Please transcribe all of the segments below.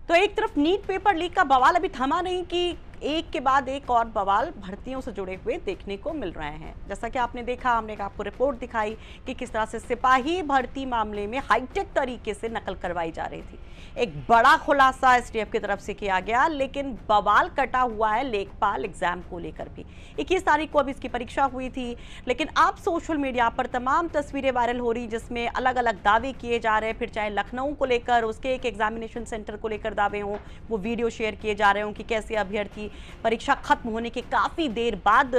तो एक तरफ नीट पेपर लीक का बवाल अभी थमा नहीं कि एक के बाद एक और बवाल भर्तियों से जुड़े हुए देखने को मिल रहे हैं। जैसा कि आपने देखा, हमने आपको रिपोर्ट दिखाई कि किस तरह से सिपाही भर्ती मामले में हाईटेक तरीके से नकल करवाई जा रही थी। एक बड़ा खुलासा एसटीएफ की तरफ से किया गया, लेकिन बवाल कटा हुआ है लेखपाल एग्जाम को लेकर भी। 21 तारीख को अब इसकी परीक्षा हुई थी, लेकिन अब सोशल मीडिया पर तमाम तस्वीरें वायरल हो रही, जिसमें अलग अलग दावे किए जा रहे हैं। फिर चाहे लखनऊ को लेकर उसके एक एग्जामिनेशन सेंटर को लेकर दावे हों, वो वीडियो शेयर किए जा रहे हों कि कैसे अभ्यर्थी परीक्षा खत्म होने के काफी देर बाद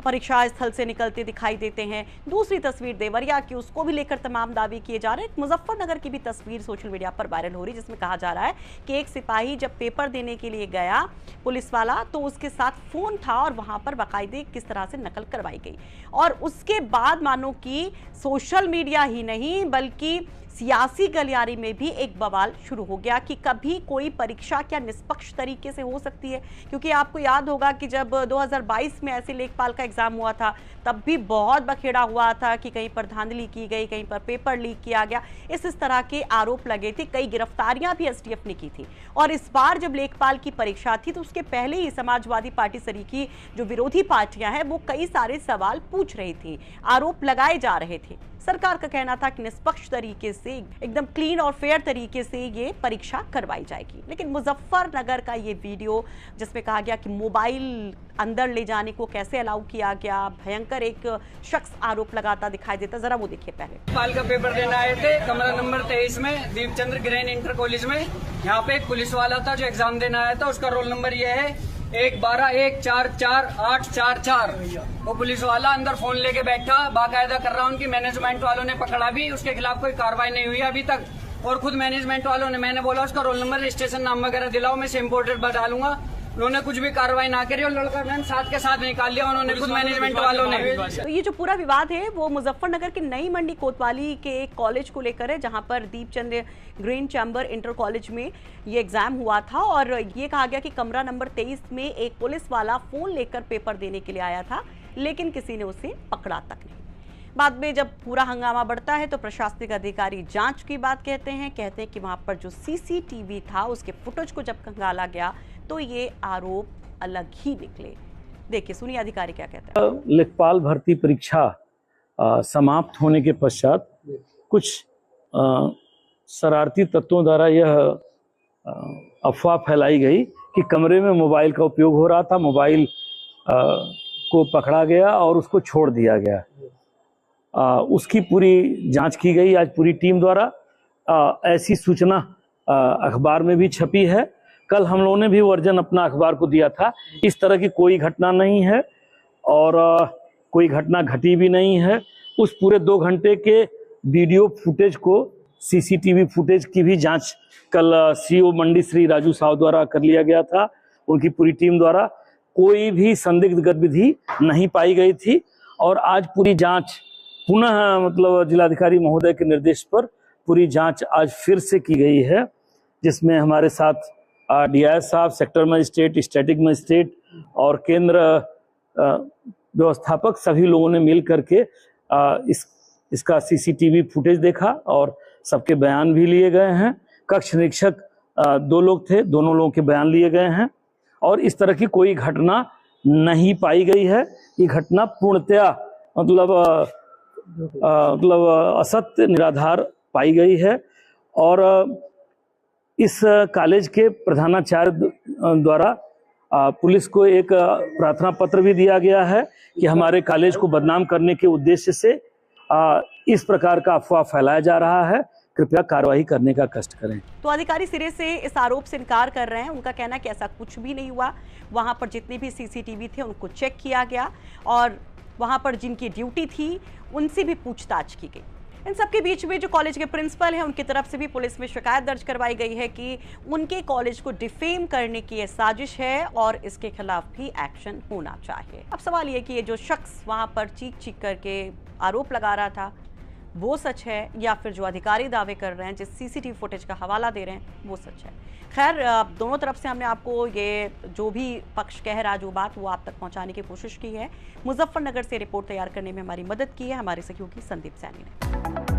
परीक्षा स्थल से निकलते दिखाई देते हैं। दूसरी तस्वीर देवरिया की, उसको भी लेकर तमाम दावे किए जा रहे हैं। मुजफ्फरनगर की भी तस्वीर सोशल मीडिया पर वायरल हो रही, जिसमें कहा जा रहा है कि एक सिपाही जब पेपर देने के लिए गया पुलिस वाला, तो उसके साथ फोन था और वहां पर बाकायदे किस तरह से नकल करवाई गई। और उसके बाद मानो कि सोशल मीडिया ही नहीं बल्कि सियासी गलियारी में भी एक बवाल शुरू हो गया कि कभी कोई परीक्षा क्या निष्पक्ष तरीके से हो सकती है। क्योंकि आपको याद होगा कि जब 2022 में ऐसे लेखपाल का एग्जाम हुआ था, तब भी बहुत बखेड़ा हुआ था कि कहीं पर धांधली की गई, कहीं पर पेपर लीक किया गया, इस तरह के आरोप लगे थे। कई गिरफ्तारियां भी एसटीएफ ने की थी। और इस बार जब लेखपाल की परीक्षा थी, तो उसके पहले ही समाजवादी पार्टी सरीखी जो विरोधी पार्टियां हैं वो कई सारे सवाल पूछ रही थी, आरोप लगाए जा रहे थे। सरकार का कहना था कि निष्पक्ष तरीके से, एकदम क्लीन और फेयर तरीके से ये परीक्षा करवाई जाएगी। लेकिन मुजफ्फरनगर का ये वीडियो जिसमें कहा गया कि मोबाइल अंदर ले जाने को कैसे अलाउ किया गया, भयंकर एक शख्स आरोप लगाता दिखाई देता, जरा वो देखिए पहले। पाल का पेपर देने आए थे कमरा नंबर 23 में, दीपचंद्र ग्रेन इंटर कॉलेज में। यहाँ पे एक पुलिस वाला था जो एग्जाम देने आया था, उसका रोल नंबर ये है 112144844। वो पुलिस वाला अंदर फोन लेके बैठा, बाकायदा कर रहा। उनकी मैनेजमेंट वालों ने पकड़ा भी, उसके खिलाफ कोई कार्रवाई नहीं हुई अभी तक। और खुद मैनेजमेंट वालों ने, मैंने बोला उसका रोल नंबर, रजिस्ट्रेशन नाम वगैरह दिलाओ, मैं सेम पोर्ट्रेट बता लूंगा। उन्होंने कुछ भी कार्रवाई ना करी और लड़का मैंने साथ के साथ निकाल लिया उन्होंने, खुद मैनेजमेंट वालों ने। तो ये जो पूरा विवाद है वो मुजफ्फरनगर के नई मंडी कोतवाली के एक कॉलेज को लेकर है, जहां पर Deepchandra green chamber inter college में ये एग्जाम हुआ था। और ये कहा गया कि कमरा नंबर 23 में एक पुलिस वाला फोन लेकर पेपर देने के लिए आया था, लेकिन किसी ने उसे पकड़ा तक नहीं। बाद में जब पूरा हंगामा बढ़ता है तो प्रशासनिक अधिकारी जांच की बात कहते हैं कि वहां पर जो सीसीटीवी था उसके फुटेज को जब खंगाला गया तो ये आरोप अलग ही निकले। देखिए, सुनिए अधिकारी क्या कहते हैं। लेखपाल भर्ती परीक्षा समाप्त होने के पश्चात कुछ शरारती तत्वों द्वारा यह अफवाह फैलाई गई कि कमरे में मोबाइल का उपयोग हो रहा था, मोबाइल को पकड़ा गया और उसको छोड़ दिया गया। उसकी पूरी जांच की गई आज पूरी टीम द्वारा। ऐसी सूचना अखबार में भी छपी है। कल हम लोगों ने भी वर्जन अपना अखबार को दिया था। इस तरह की कोई घटना नहीं है और कोई घटना घटी भी नहीं है। उस पूरे 2 घंटे के वीडियो फुटेज को, सीसीटीवी फुटेज की भी जांच कल सीओ मंडी श्री राजू साव द्वारा कर लिया गया था। उनकी पूरी टीम द्वारा कोई भी संदिग्ध गतिविधि नहीं पाई गई थी। और आज पूरी जांच पुनः मतलब जिलाधिकारी महोदय के निर्देश पर पूरी जांच आज फिर से की गई है, जिसमें हमारे साथ डीआई साहब, सेक्टर मजिस्ट्रेट, स्टैटिक मजिस्ट्रेट और केंद्र व्यवस्थापक सभी लोगों ने मिल करके इसका सीसीटीवी फुटेज देखा और सबके बयान भी लिए गए हैं। कक्ष निरीक्षक 2 लोग थे, दोनों लोगों के बयान लिए गए हैं और इस तरह की कोई घटना नहीं पाई गई है। ये घटना पूर्णतया मतलब असत्य, निराधार पाई गई है। और इस कॉलेज के प्रधानाचार्य द्वारा पुलिस को एक प्रार्थना पत्र भी दिया गया है कि हमारे कॉलेज को बदनाम करने के उद्देश्य से इस प्रकार का अफवाह फैलाया जा रहा है, कृपया कार्रवाई करने का कष्ट करें। तो अधिकारी सिरे से इस आरोप से इनकार कर रहे हैं। उनका कहना है कि ऐसा कुछ भी नहीं हुआ। वहां पर जितने भी सीसीटीवी थे उनको चेक किया गया और वहां पर जिनकी ड्यूटी थी उनसे भी पूछताछ की गई। इन सबके बीच में जो कॉलेज के प्रिंसिपल हैं उनकी तरफ से भी पुलिस में शिकायत दर्ज करवाई गई है कि उनके कॉलेज को डिफेम करने की यह साजिश है और इसके खिलाफ भी एक्शन होना चाहिए। अब सवाल ये कि ये जो शख्स वहां पर चीख चीख करके आरोप लगा रहा था वो सच है या फिर जो अधिकारी दावे कर रहे हैं, जिस सीसीटीवी फुटेज का हवाला दे रहे हैं वो सच है। खैर, दोनों तरफ से हमने आपको ये जो भी पक्ष कह रहा जो बात वो आप तक पहुंचाने की कोशिश की है। मुजफ्फरनगर से रिपोर्ट तैयार करने में हमारी मदद की है हमारे सहयोगी संदीप सैनी ने।